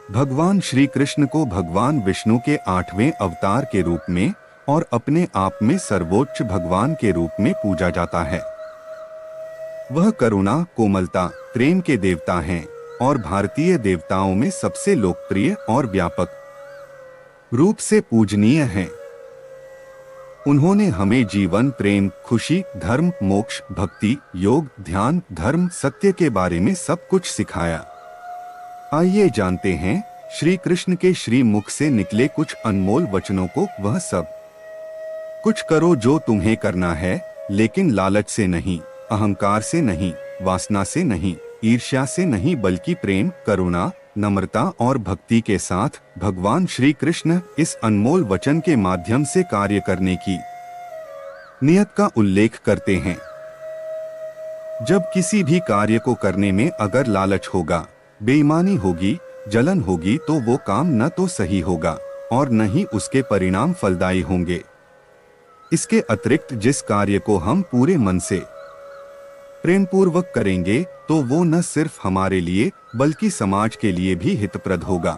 भगवान श्री कृष्ण को भगवान विष्णु के 8वें अवतार के रूप में और अपने आप में सर्वोच्च भगवान के रूप में पूजा जाता है। वह करुणा, कोमलता, प्रेम के देवता हैं और भारतीय देवताओं में सबसे लोकप्रिय और व्यापक रूप से पूजनीय हैं। उन्होंने हमें जीवन, प्रेम, खुशी, धर्म, मोक्ष, भक्ति, योग, ध्यान, धर्म, सत्य के बारे में सब कुछ सिखाया। आइए जानते हैं श्री कृष्ण के श्री मुख से निकले कुछ अनमोल वचनों को। वह सब कुछ करो जो तुम्हें करना है, लेकिन लालच से नहीं, अहंकार से नहीं, वासना से नहीं, ईर्ष्या से नहीं, बल्कि प्रेम, करुणा, नम्रता और भक्ति के साथ भगवान श्री कृष्ण इस अनमोल वचन के माध्यम से कार्य करने की नियत का उल्लेख करते हैं। जब किसी भी कार्य को करने में अगर लालच होगा, बेईमानी होगी, जलन होगी, तो वो काम न तो सही होगा और न ही उसके परिणाम फलदायी होंगे। इसके अतिरिक्त जिस कार्य को हम पूरे मन से प्रेम पूर्वक करेंगे तो वो न सिर्फ हमारे लिए बल्कि समाज के लिए भी हितप्रद होगा।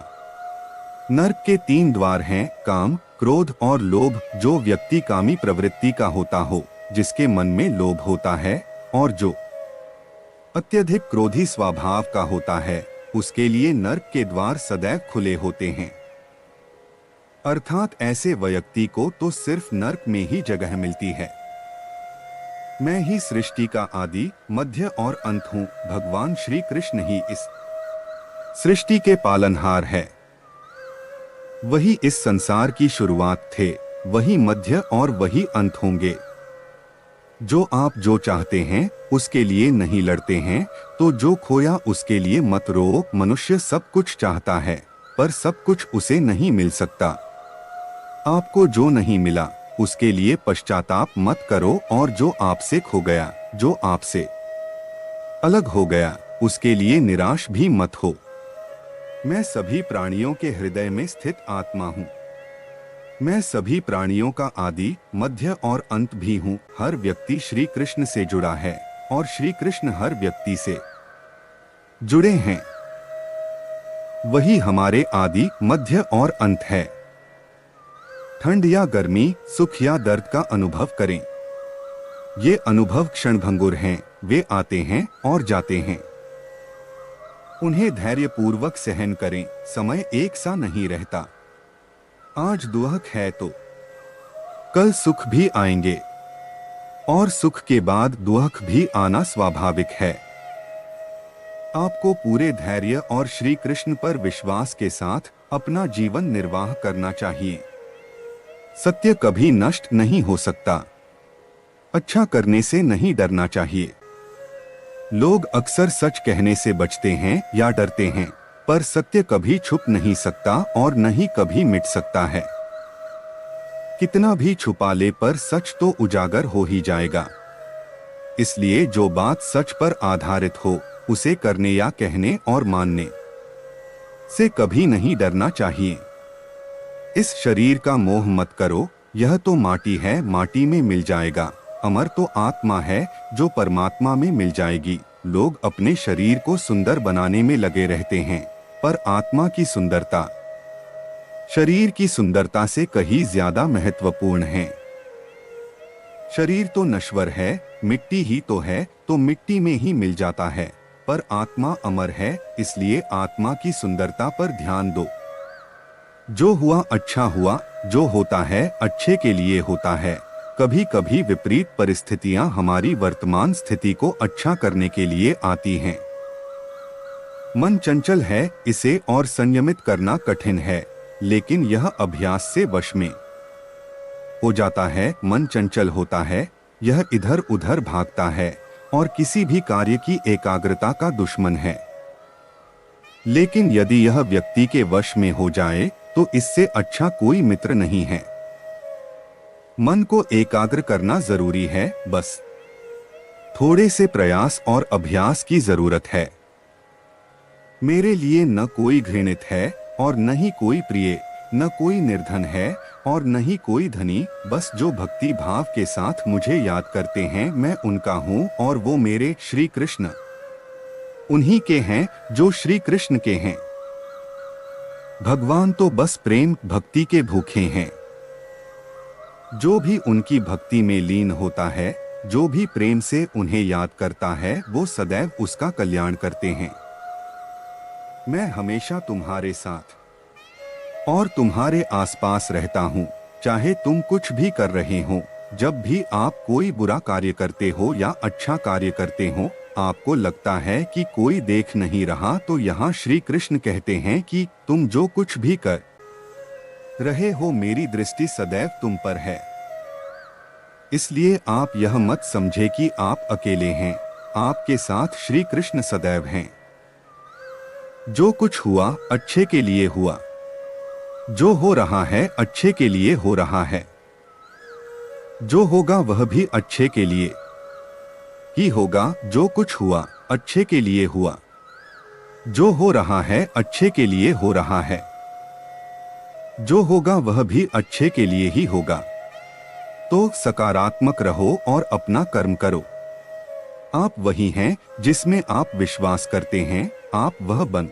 नरक के 3 द्वार हैं, काम, क्रोध और लोभ। जो व्यक्ति कामी प्रवृत्ति का होता हो, जिसके मन में लोभ होता है और जो अत्यधिक क्रोधी स्वभाव का होता है, उसके लिए नरक के द्वार सदैव खुले होते हैं। अर्थात ऐसे व्यक्ति को तो सिर्फ नरक में ही जगह मिलती है। मैं ही सृष्टि का आदि, मध्य और अंत हूँ। भगवान श्री कृष्ण ही इस सृष्टि के पालनहार है। वही इस संसार की शुरुआत थे, वही मध्य और वही अंत होंगे। जो आप जो चाहते हैं उसके लिए नहीं लड़ते हैं, तो जो खोया उसके लिए मत रो। मनुष्य सब कुछ चाहता है, पर सब कुछ उसे नहीं मिल सकता। आपको जो नहीं मिला उसके लिए पश्चाताप मत करो, और जो आपसे खो गया, जो आपसे अलग हो गया, उसके लिए निराश भी मत हो। मैं सभी प्राणियों के हृदय में स्थित आत्मा हूँ। मैं सभी प्राणियों का आदि, मध्य और अंत भी हूँ। हर व्यक्ति श्री कृष्ण से जुड़ा है और श्री कृष्ण हर व्यक्ति से जुड़े हैं। वही हमारे आदि, मध्य और अंत है। ठंड या गर्मी, सुख या दर्द का अनुभव करें। ये अनुभव क्षणभंगुर हैं, वे आते हैं और जाते हैं। उन्हें धैर्यपूर्वक सहन करें। समय एक सा नहीं रहता। आज दुख है तो कल सुख भी आएंगे, और सुख के बाद दुख भी आना स्वाभाविक है। आपको पूरे धैर्य और श्री कृष्ण पर विश्वास के साथ अपना जीवन निर्वाह करना चाहिए। सत्य कभी नष्ट नहीं हो सकता। अच्छा करने से नहीं डरना चाहिए। लोग अक्सर सच कहने से बचते हैं या डरते हैं, पर सत्य कभी छुप नहीं सकता और न ही कभी मिट सकता है। कितना भी छुपा ले, पर सच तो उजागर हो ही जाएगा। इसलिए जो बात सच पर आधारित हो, उसे करने या कहने और मानने से कभी नहीं डरना चाहिए। इस शरीर का मोह मत करो। यह तो माटी है, माटी में मिल जाएगा। अमर तो आत्मा है, जो परमात्मा में मिल जाएगी। लोग अपने शरीर को सुंदर बनाने में लगे रहते हैं, पर आत्मा की सुंदरता शरीर की सुंदरता से कहीं ज्यादा महत्वपूर्ण है। शरीर तो नश्वर है, मिट्टी ही तो है, तो मिट्टी में ही मिल जाता है, पर आत्मा अमर है। इसलिए आत्मा की सुंदरता पर ध्यान दो। जो हुआ अच्छा हुआ, जो होता है अच्छे के लिए होता है। कभी कभी विपरीत परिस्थितियां हमारी वर्तमान स्थिति को अच्छा करने के लिए आती हैं। मन चंचल है, इसे और संयमित करना कठिन है, लेकिन यह अभ्यास से वश में हो जाता है। मन चंचल होता है, यह इधर उधर भागता है और किसी भी कार्य की एकाग्रता का दुश्मन है। लेकिन यदि यह व्यक्ति के वश में हो जाए तो इससे अच्छा कोई मित्र नहीं है। मन को एकाग्र करना जरूरी है, बस थोड़े से प्रयास और अभ्यास की जरूरत है। मेरे लिए न कोई घृणित है और न ही कोई प्रिय, न कोई निर्धन है और न ही कोई धनी। बस जो भक्ति भाव के साथ मुझे याद करते हैं, मैं उनका हूँ और वो मेरे श्री कृष्ण उन्हीं के हैं जो श्री कृष्ण के हैं। भगवान तो बस प्रेम भक्ति के भूखे हैं। जो भी उनकी भक्ति में लीन होता है, जो भी प्रेम से उन्हें याद करता है, वो सदैव उसका कल्याण करते हैं। मैं हमेशा तुम्हारे साथ और तुम्हारे आसपास रहता हूँ, चाहे तुम कुछ भी कर रहे हो। जब भी आप कोई बुरा कार्य करते हो या अच्छा कार्य करते हो, आपको लगता है कि कोई देख नहीं रहा, तो यहाँ श्री कृष्ण कहते हैं कि तुम जो कुछ भी कर रहे हो, मेरी दृष्टि सदैव तुम पर है। इसलिए आप यह मत समझे कि आप अकेले हैं, आपके साथ श्री कृष्ण सदैव हैं। जो कुछ हुआ अच्छे के लिए हुआ, जो हो रहा है अच्छे के लिए हो रहा है, जो होगा वह भी अच्छे के लिए ही होगा। जो कुछ हुआ अच्छे के लिए हुआ, जो हो रहा है अच्छे के लिए हो रहा है, जो होगा वह भी अच्छे के लिए ही होगा। तो सकारात्मक रहो और अपना कर्म करो। आप वही हैं जिसमें आप विश्वास करते हैं, आप वह बन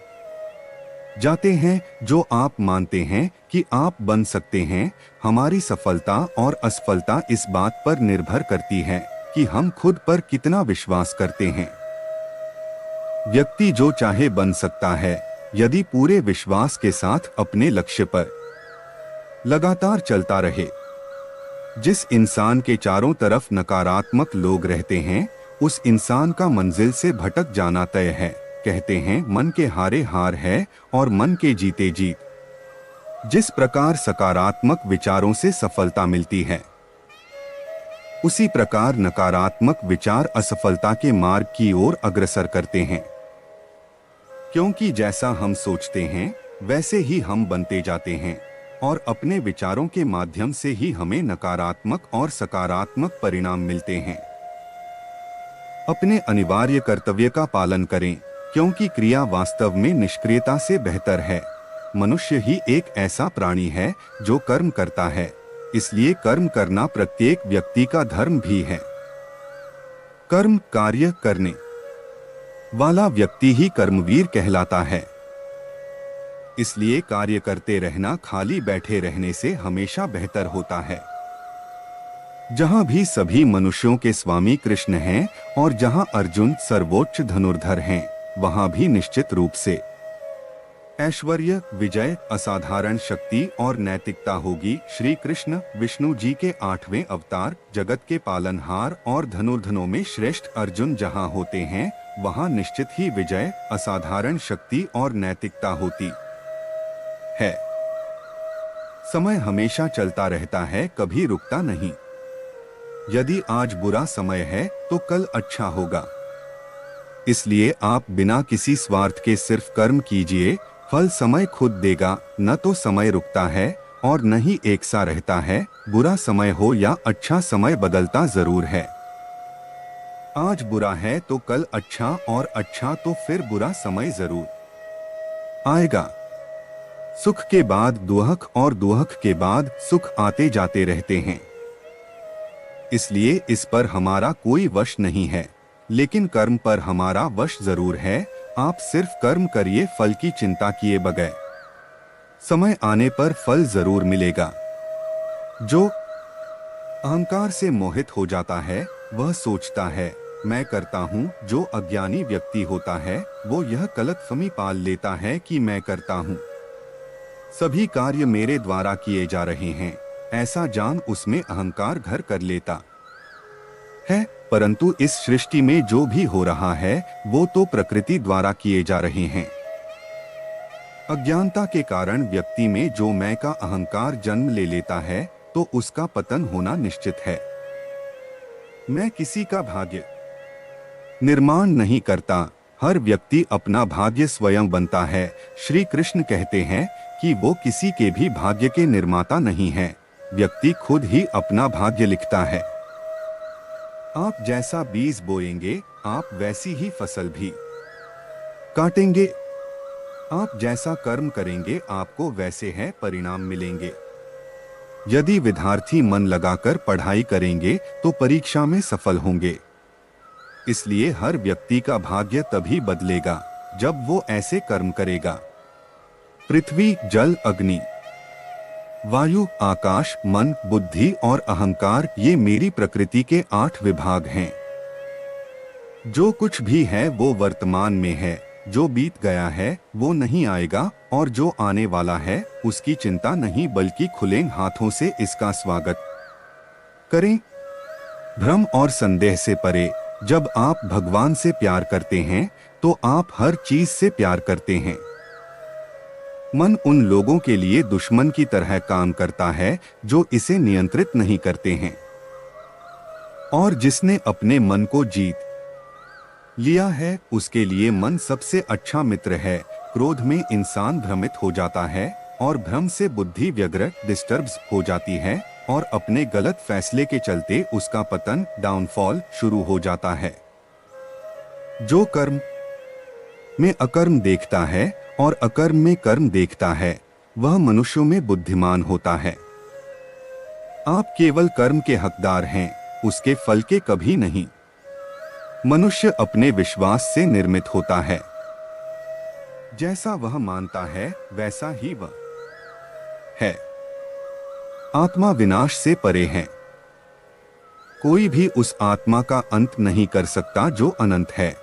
जाते हैं जो आप मानते हैं कि आप बन सकते हैं। हमारी सफलता और असफलता इस बात पर निर्भर करती है कि हम खुद पर कितना विश्वास करते हैं। व्यक्ति जो चाहे बन सकता है, यदि पूरे विश्वास के साथ अपने लक्ष्य पर लगातार चलता रहे। जिस इंसान के चारों तरफ नकारात्मक लोग रहते हैं, उस इंसान का मंजिल से भटक जाना तय है। कहते हैं मन के हारे हार है और मन के जीते जीत। जिस प्रकार सकारात्मक विचारों से सफलता मिलती है, उसी प्रकार नकारात्मक विचार असफलता के मार्ग की ओर अग्रसर करते हैं। क्योंकि जैसा हम सोचते हैं वैसे ही हम बनते जाते हैं, और अपने विचारों के माध्यम से ही हमें नकारात्मक और सकारात्मक परिणाम मिलते हैं। अपने अनिवार्य कर्तव्य का पालन करें, क्योंकि क्रिया वास्तव में निष्क्रियता से बेहतर है। मनुष्य ही एक ऐसा प्राणी है जो कर्म करता है, इसलिए कर्म करना प्रत्येक व्यक्ति का धर्म भी है। कर्म कार्य करने वाला व्यक्ति ही कर्मवीर कहलाता है। इसलिए कार्य करते रहना खाली बैठे रहने से हमेशा बेहतर होता है। जहां भी सभी मनुष्यों के स्वामी कृष्ण हैं और जहां अर्जुन सर्वोच्च धनुर्धर हैं, वहां भी निश्चित रूप से ऐश्वर्य, विजय, असाधारण शक्ति और नैतिकता होगी। श्री कृष्ण विष्णु जी के 8वें अवतार, जगत के पालनहार और धनुर्धनों में श्रेष्ठ अर्जुन जहां होते हैं, वहां निश्चित ही विजय, असाधारण शक्ति और नैतिकता होती है। समय हमेशा चलता रहता है, कभी रुकता नहीं। यदि आज बुरा समय है तो कल अच्छा होगा। इसलिए आप बिना किसी स्वार्थ के सिर्फ कर्म कीजिए, फल समय खुद देगा। न तो समय रुकता है और न ही एक सा रहता है। बुरा समय हो या अच्छा समय बदलता जरूर है। आज बुरा है तो कल अच्छा, और अच्छा तो फिर बुरा समय जरूर आएगा। सुख के बाद दुहक और दुहक के बाद सुख आते जाते रहते हैं। इसलिए इस पर हमारा कोई वश नहीं है, लेकिन कर्म पर हमारा वश जरूर है। आप सिर्फ कर्म करिए, फल की चिंता किए बगैर। समय आने पर फल जरूर मिलेगा। जो अहंकार से मोहित हो जाता है वह सोचता है मैं करता हूँ। जो अज्ञानी व्यक्ति होता है वो यह गलतफहमी पाल लेता है कि मैं करता हूँ, सभी कार्य मेरे द्वारा किए जा रहे हैं, ऐसा जान उसमें अहंकार घर कर लेता है। परंतु इस सृष्टि में जो भी हो रहा है वो तो प्रकृति द्वारा किए जा रहे हैं। अज्ञानता के कारण व्यक्ति में जो मैं का अहंकार जन्म ले लेता है तो उसका पतन होना निश्चित है। मैं किसी का भाग्य निर्माण नहीं करता, हर व्यक्ति अपना भाग्य स्वयं बनता है। श्री कृष्ण कहते हैं कि वो किसी के भी भाग्य के निर्माता नहीं है, व्यक्ति खुद ही अपना भाग्य लिखता है। आप जैसा बीज बोएंगे आप वैसी ही फसल भी काटेंगे। आप जैसा कर्म करेंगे आपको वैसे है परिणाम मिलेंगे। यदि विद्यार्थी मन लगाकर पढ़ाई करेंगे तो परीक्षा में सफल होंगे। इसलिए हर व्यक्ति का भाग्य तभी बदलेगा जब वो ऐसे कर्म करेगा। पृथ्वी, जल, अग्नि, वायु, आकाश, मन, बुद्धि और अहंकार, ये मेरी प्रकृति के 8 विभाग हैं। जो कुछ भी है वो वर्तमान में है, जो बीत गया है वो नहीं आएगा, और जो आने वाला है उसकी चिंता नहीं, बल्कि खुले हाथों से इसका स्वागत करें। भ्रम और संदेह से परे, जब आप भगवान से प्यार करते हैं तो आप हर चीज से प्यार करते हैं। मन उन लोगों के लिए दुश्मन की तरह काम करता है जो इसे नियंत्रित नहीं करते हैं, और जिसने अपने मन को जीत लिया है उसके लिए मन सबसे अच्छा मित्र है। क्रोध में इंसान भ्रमित हो जाता है और भ्रम से बुद्धि व्यग्र डिस्टर्ब्स हो जाती है, और अपने गलत फैसले के चलते उसका पतन, डाउनफॉल शुरू हो जाता है। जो कर्म में अकर्म देखता है और अकर्म में कर्म देखता है, वह मनुष्यों में बुद्धिमान होता है। आप केवल कर्म के हकदार हैं, उसके फल के कभी नहीं। मनुष्य अपने विश्वास से निर्मित होता है। जैसा वह मानता है वैसा ही वह है। आत्मा विनाश से परे है। कोई भी उस आत्मा का अंत नहीं कर सकता जो अनंत है।